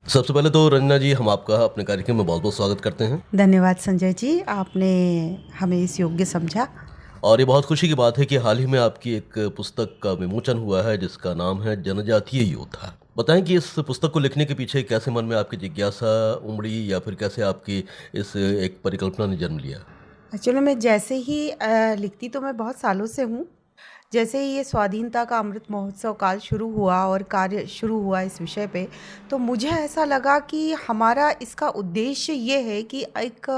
सबसे पहले तो रंजना जी, हम आपका अपने कार्यक्रम में बहुत-बहुत स्वागत करते हैं। धन्यवाद संजय जी, आपने हमें इस योग्य समझा। और ये बहुत खुशी की बात है कि हाल ही में आपकी एक पुस्तक का विमोचन हुआ है जिसका नाम है जनजातीय योद्धा। बताएँ कि इस पुस्तक को लिखने के पीछे कैसे मन में आपकी जिज्ञासा उमड़ी या फिर कैसे आपकी इस एक परिकल्पना ने जन्म लिया? एक्चुअली मैं जैसे ही लिखती तो मैं बहुत सालों से हूँ। जैसे ही ये स्वाधीनता का अमृत महोत्सव काल शुरू हुआ और कार्य शुरू हुआ इस विषय पे, तो मुझे ऐसा लगा कि हमारा इसका उद्देश्य ये है कि एक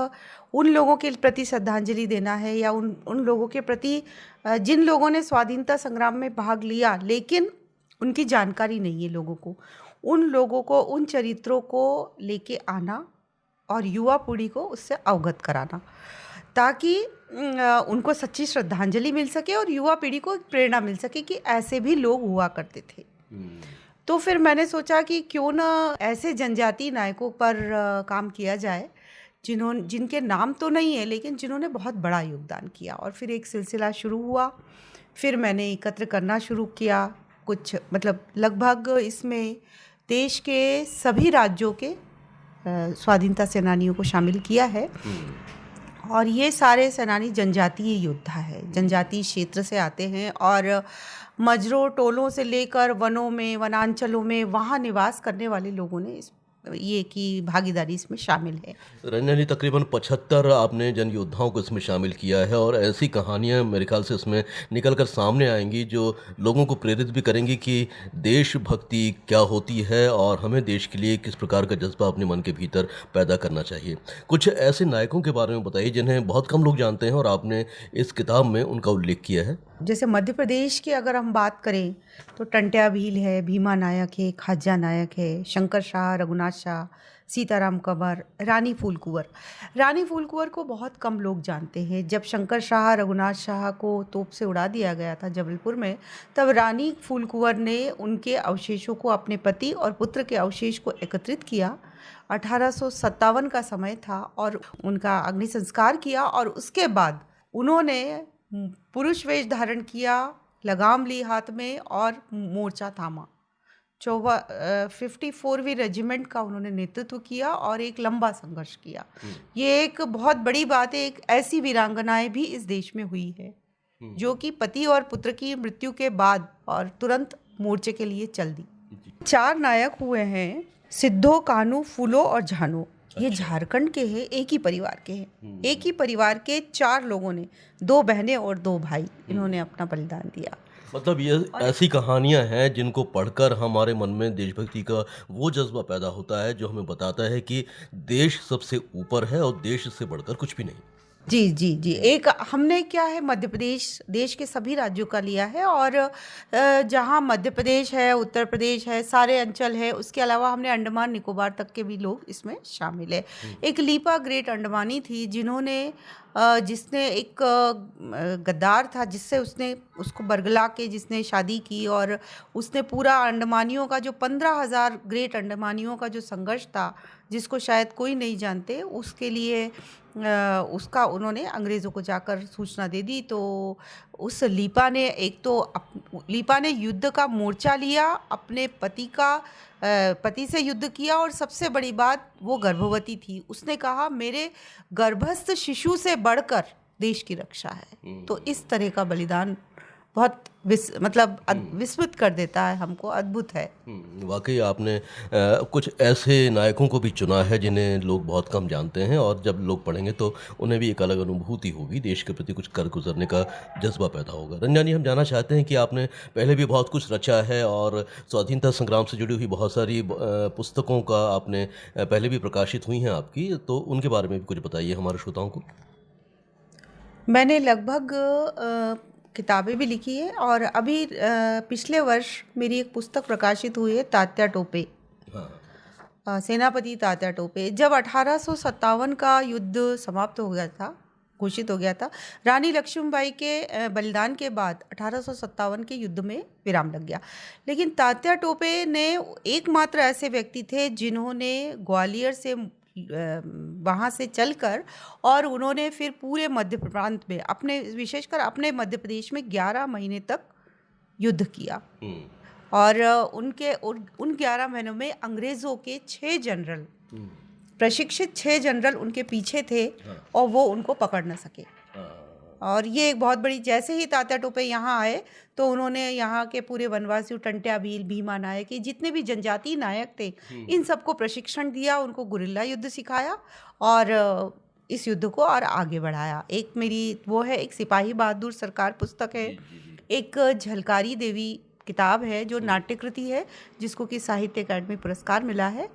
उन लोगों के प्रति श्रद्धांजलि देना है या उन उन लोगों के प्रति जिन लोगों ने स्वाधीनता संग्राम में भाग लिया लेकिन उनकी जानकारी नहीं है लोगों को। उन लोगों को, उन चरित्रों को लेके आना और युवा पीढ़ी को उससे अवगत कराना, ताकि उनको सच्ची श्रद्धांजलि मिल सके और युवा पीढ़ी को एक प्रेरणा मिल सके कि ऐसे भी लोग हुआ करते थे। हुँ। तो फिर मैंने सोचा कि क्यों ना ऐसे जनजातीय नायकों पर काम किया जाए जिनके नाम तो नहीं है लेकिन जिन्होंने बहुत बड़ा योगदान किया। और फिर एक सिलसिला शुरू हुआ। फिर मैंने एकत्र करना शुरू किया, कुछ मतलब लगभग इसमें देश के सभी राज्यों के स्वाधीनता सेनानियों को शामिल किया है। और ये सारे सेनानी जनजातीय योद्धा है, जनजातीय क्षेत्र से आते हैं और मजरों टोलों से लेकर वनों में, वनांचलों में वहाँ निवास करने वाले लोगों ने ये की भागीदारी इसमें शामिल है। रंजना जी, तकरीबन 75 आपने जन योद्धाओं को इसमें शामिल किया है और ऐसी कहानियाँ मेरे ख्याल से इसमें निकल कर सामने आएँगी जो लोगों को प्रेरित भी करेंगी कि देशभक्ति क्या होती है और हमें देश के लिए किस प्रकार का जज़्बा अपने मन के भीतर पैदा करना चाहिए। कुछ ऐसे नायकों के बारे में बताइए जिन्हें बहुत कम लोग जानते हैं और आपने इस किताब में उनका उल्लेख किया है। जैसे मध्य प्रदेश की अगर हम बात करें तो टंट्या भील है, भीमा नायक है, खाजा नायक है, शंकर शाह, रघुनाथ शाह, सीताराम कंवर, रानी फूल कुंवर। रानी फूल कुंवर को बहुत कम लोग जानते हैं। जब शंकर शाह, रघुनाथ शाह को तोप से उड़ा दिया गया था जबलपुर में, तब रानी फूल कुंवर ने उनके अवशेषों को, अपने पति और पुत्र के अवशेष को एकत्रित किया। 1857 का समय था और उनका अग्नि संस्कार किया और उसके बाद उन्होंने पुरुष वेश धारण किया, लगाम ली हाथ में और मोर्चा थामा। 54वीं रेजिमेंट का उन्होंने नेतृत्व किया और एक लंबा संघर्ष किया। ये एक बहुत बड़ी बात है। एक ऐसी वीरांगनाएं भी इस देश में हुई है जो कि पति और पुत्र की मृत्यु के बाद और तुरंत मोर्चे के लिए चल दी। 4 नायक हुए हैं, सिद्धो, कान्हू, फूलो और झानो। ये झारखंड के हैं, एक ही परिवार के हैं। एक ही परिवार के 4 लोगों ने, 2 बहनें और 2 भाई, इन्होंने अपना बलिदान दिया। मतलब ये ऐसी कहानियाँ हैं जिनको पढ़कर हमारे मन में देशभक्ति का वो जज़्बा पैदा होता है जो हमें बताता है कि देश सबसे ऊपर है और देश से बढ़कर कुछ भी नहीं। जी जी जी। एक हमने क्या है, मध्य प्रदेश देश के सभी राज्यों का लिया है और जहाँ मध्य प्रदेश है, उत्तर प्रदेश है, सारे अंचल है, उसके अलावा हमने अंडमान निकोबार तक के भी लोग इसमें शामिल है। एक लीपा ग्रेट अंडमानी थी जिसने एक गद्दार था, जिससे उसने उसको बरगला के जिसने शादी की और उसने पूरा अंडमानियों का जो 15,000 ग्रेट अंडमानियों का जो संघर्ष था, जिसको शायद कोई नहीं जानते, उसके लिए उसका उन्होंने अंग्रेज़ों को जाकर सूचना दे दी। तो उस लीपा ने लीपा ने युद्ध का मोर्चा लिया, अपने पति से युद्ध किया और सबसे बड़ी बात, वो गर्भवती थी। उसने कहा, मेरे गर्भस्थ शिशु से बढ़कर देश की रक्षा है। तो इस तरह का बलिदान बहुत विस्मित कर देता है हमको, अद्भुत है। वाकई आपने कुछ ऐसे नायकों को भी चुना है जिन्हें लोग बहुत कम जानते हैं और जब लोग पढ़ेंगे तो उन्हें भी एक अलग अनुभूति होगी, देश के प्रति कुछ कर गुजरने का जज्बा पैदा होगा। रंजना जी, हम जानना चाहते हैं कि आपने पहले भी बहुत कुछ रचा है और स्वाधीनता संग्राम से जुड़ी हुई बहुत सारी पुस्तकों का आपने पहले भी प्रकाशित हुई हैं आपकी, तो उनके बारे में भी कुछ बताइए हमारे श्रोताओं को। मैंने लगभग किताबें भी लिखी है और अभी पिछले वर्ष मेरी एक पुस्तक प्रकाशित हुई है, तात्या टोपे। हाँ। सेनापति तात्या टोपे। जब 1857 का युद्ध समाप्त हो गया था, घोषित हो गया था, रानी लक्ष्मीबाई के बलिदान के बाद 1857 के युद्ध में विराम लग गया। लेकिन तात्या टोपे ने एकमात्र ऐसे व्यक्ति थे जिन्होंने ग्वालियर से वहाँ से चलकर और उन्होंने फिर पूरे मध्य प्रांत में विशेषकर अपने मध्य प्रदेश में 11 महीने तक युद्ध किया। और उन 11 महीनों में अंग्रेज़ों के 6 जनरल, प्रशिक्षित 6 जनरल उनके पीछे थे और वो उनको पकड़ न सके। और ये एक बहुत बड़ी, जैसे ही तात्या टोपे यहाँ आए तो उन्होंने यहाँ के पूरे वनवासियों, टंट्या भील, भीमा नायक, ये जितने भी जनजातीय नायक थे इन सबको प्रशिक्षण दिया, उनको गुरिल्ला युद्ध सिखाया और इस युद्ध को और आगे बढ़ाया। एक मेरी वो है, एक सिपाही बहादुर सरकार पुस्तक है, एक झलकारी देवी किताब है जो नाट्यकृति है जिसको कि साहित्य अकादमी पुरस्कार मिला है,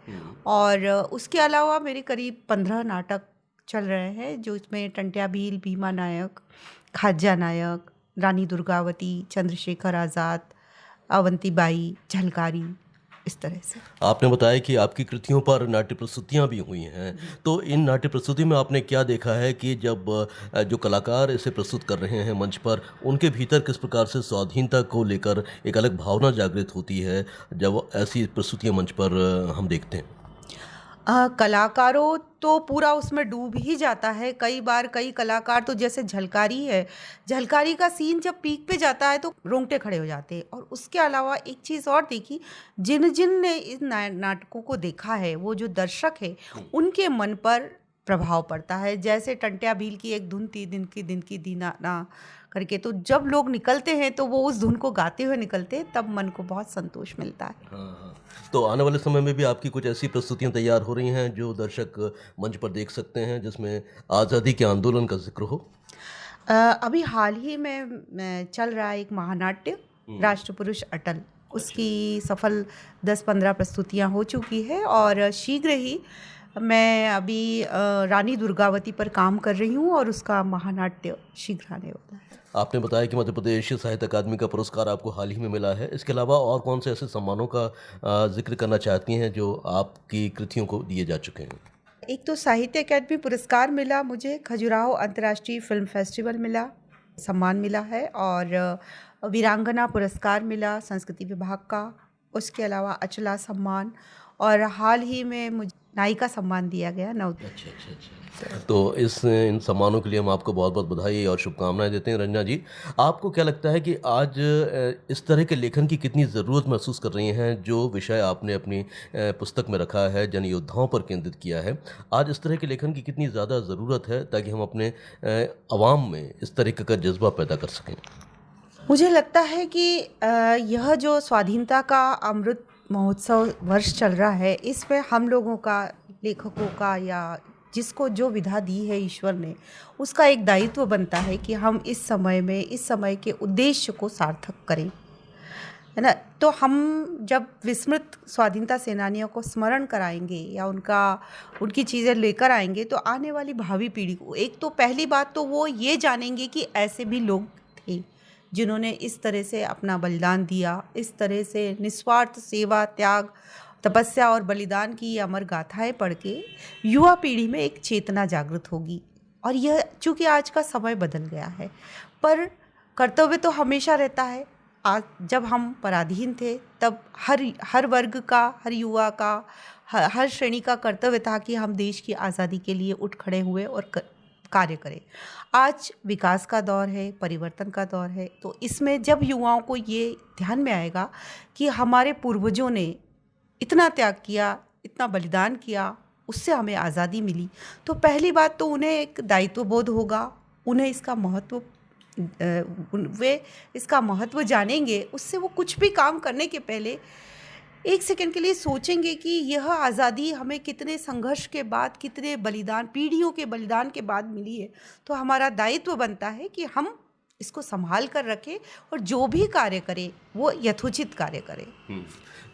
और उसके अलावा मेरे करीब 15 नाटक चल रहे हैं जो इसमें टंट्या भील, भीमा नायक, खाजा नायक, रानी दुर्गावती, चंद्रशेखर आज़ाद, अवंतीबाई, झलकारी, इस तरह से। आपने बताया कि आपकी कृतियों पर नाट्य प्रस्तुतियाँ भी हुई हैं, तो इन नाट्य प्रस्तुति में आपने क्या देखा है कि जब जो कलाकार इसे प्रस्तुत कर रहे हैं मंच पर, उनके भीतर किस प्रकार से स्वाधीनता को लेकर एक अलग भावना जागृत होती है जब ऐसी प्रस्तुतियाँ मंच पर हम देखते हैं? कलाकारों तो पूरा उसमें डूब ही जाता है। कई बार कई कलाकार तो, जैसे झलकारी है, झलकारी का सीन जब पीक पे जाता है तो रोंगटे खड़े हो जाते हैं। और उसके अलावा एक चीज़ और देखी, जिन जिन ने इन नाटकों को देखा है, वो जो दर्शक है उनके मन पर प्रभाव पड़ता है। जैसे टंट्या भील की एक धुन थी, दिन की दीना ना करके, तो जब लोग निकलते हैं तो वो उस धुन को गाते हुए निकलते हैं, तब मन को बहुत संतोष मिलता है। हाँ। तो आने वाले समय में भी आपकी कुछ ऐसी प्रस्तुतियाँ तैयार हो रही हैं जो दर्शक मंच पर देख सकते हैं, जिसमें आज़ादी के आंदोलन का जिक्र हो? अभी हाल ही में चल रहा है एक महानाट्य, राष्ट्रपुरुष अटल, उसकी सफल 10-15 प्रस्तुतियाँ हो चुकी है और शीघ्र ही मैं अभी रानी दुर्गावती पर काम कर रही हूँ और उसका महानाट्य शीघ्र आने वाला है। आपने बताया कि मध्य प्रदेश साहित्य अकादमी का पुरस्कार आपको हाल ही में मिला है। इसके अलावा और कौन से ऐसे सम्मानों का जिक्र करना चाहती हैं जो आपकी कृतियों को दिए जा चुके हैं? एक तो साहित्य अकादमी पुरस्कार मिला मुझे, खजुराहो अंतर्राष्ट्रीय फिल्म फेस्टिवल मिला, सम्मान मिला है, और वीरांगना पुरस्कार मिला संस्कृति विभाग का। उसके अलावा अचला सम्मान, और हाल ही में मुझे नायिका सम्मान दिया गया नवोदय। तो इन सम्मानों के लिए हम आपको बहुत बहुत बधाई और शुभकामनाएं देते हैं। रंजना जी, आपको क्या लगता है कि आज इस तरह के लेखन की कितनी ज़रूरत महसूस कर रही हैं? जो विषय आपने अपनी पुस्तक में रखा है, जन योद्धाओं पर केंद्रित किया है, आज इस तरह के लेखन की कितनी ज़्यादा ज़रूरत है ताकि हम अपने आवाम में इस तरीके का जज्बा पैदा कर सकें? मुझे लगता है कि यह जो स्वाधीनता का अमृत महोत्सव वर्ष चल रहा है, इसमें हम लोगों का, लेखकों का, या जिसको जो विधा दी है ईश्वर ने, उसका एक दायित्व बनता है कि हम इस समय में, इस समय के उद्देश्य को सार्थक करें, है ना। तो हम जब विस्मृत स्वाधीनता सेनानियों को स्मरण कराएंगे या उनकी चीज़ें लेकर आएंगे, तो आने वाली भावी पीढ़ी को, एक तो पहली बात तो वो ये जानेंगे कि ऐसे भी लोग थे जिन्होंने इस तरह से अपना बलिदान दिया, इस तरह से निस्वार्थ सेवा, त्याग, तपस्या और बलिदान की ये अमर गाथाएं पढ़ के युवा पीढ़ी में एक चेतना जागृत होगी। और यह चूँकि आज का समय बदल गया है, पर कर्तव्य तो हमेशा रहता है। आज जब हम पराधीन थे तब हर वर्ग का, हर युवा का, हर श्रेणी का कर्तव्य था कि हम देश की आज़ादी के लिए उठ खड़े हुए और कार्य करें। आज विकास का दौर है, परिवर्तन का दौर है, तो इसमें जब युवाओं को ये ध्यान में आएगा कि हमारे पूर्वजों ने इतना त्याग किया, इतना बलिदान किया, उससे हमें आज़ादी मिली, तो पहली बात तो उन्हें एक दायित्व बोध होगा, उन्हें इसका महत्व, वे इसका महत्व जानेंगे। उससे वो कुछ भी काम करने के पहले एक सेकंड के लिए सोचेंगे कि यह आज़ादी हमें कितने संघर्ष के बाद, कितने बलिदान, पीढ़ियों के बलिदान के बाद मिली है। तो हमारा दायित्व बनता है कि हम इसको संभाल कर रखें और जो भी कार्य करें वो यथोचित कार्य करें।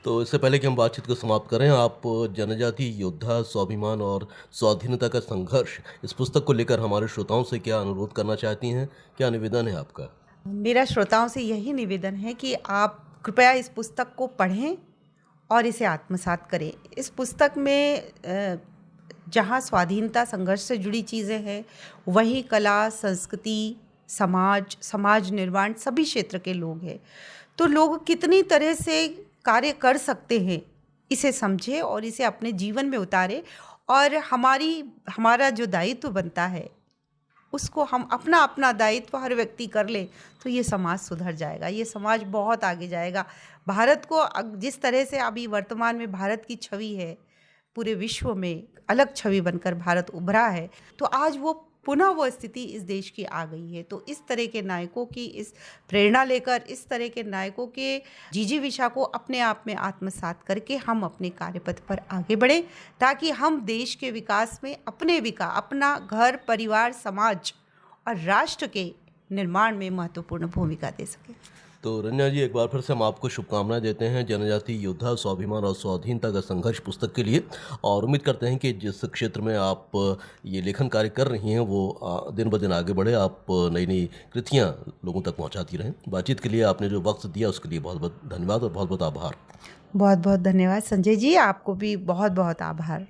तो इससे पहले कि हम बातचीत को समाप्त करें, आप जनजाति योद्धा, स्वाभिमान और स्वाधीनता का संघर्ष, इस पुस्तक को लेकर हमारे श्रोताओं से क्या अनुरोध करना चाहती हैं? क्या निवेदन है आपका? मेरा श्रोताओं से यही निवेदन है कि आप कृपया इस पुस्तक को पढ़ें और इसे आत्मसात करें। इस पुस्तक में जहाँ स्वाधीनता संघर्ष से जुड़ी चीज़ें हैं, वहीं कला, संस्कृति, समाज निर्माण, सभी क्षेत्र के लोग हैं। तो लोग कितनी तरह से कार्य कर सकते हैं, इसे समझें और इसे अपने जीवन में उतारें, और हमारा जो दायित्व बनता है उसको हम अपना अपना दायित्व हर व्यक्ति कर ले तो ये समाज सुधर जाएगा, ये समाज बहुत आगे जाएगा। भारत को जिस तरह से अभी वर्तमान में भारत की छवि है, पूरे विश्व में अलग छवि बनकर भारत उभरा है, तो आज वो पुनः वो स्थिति इस देश की आ गई है। तो इस तरह के नायकों की इस प्रेरणा लेकर, इस तरह के नायकों के जिजीविषा को अपने आप में आत्मसात करके हम अपने कार्यपथ पर आगे बढ़ें, ताकि हम देश के विकास में अपना घर, परिवार, समाज और राष्ट्र के निर्माण में महत्वपूर्ण भूमिका दे सकें। तो रंजना जी, एक बार फिर से हम आपको शुभकामनाएं देते हैं जनजातीय योद्धा स्वाभिमान और स्वाधीनता का संघर्ष पुस्तक के लिए, और उम्मीद करते हैं कि जिस क्षेत्र में आप ये लेखन कार्य कर रही हैं वो दिन ब दिन आगे बढ़े, आप नई नई कृतियां लोगों तक पहुंचाती रहें। बातचीत के लिए आपने जो वक्त दिया उसके लिए बहुत बहुत धन्यवाद और बहुत बहुत आभार। बहुत बहुत धन्यवाद संजय जी, आपको भी बहुत बहुत आभार।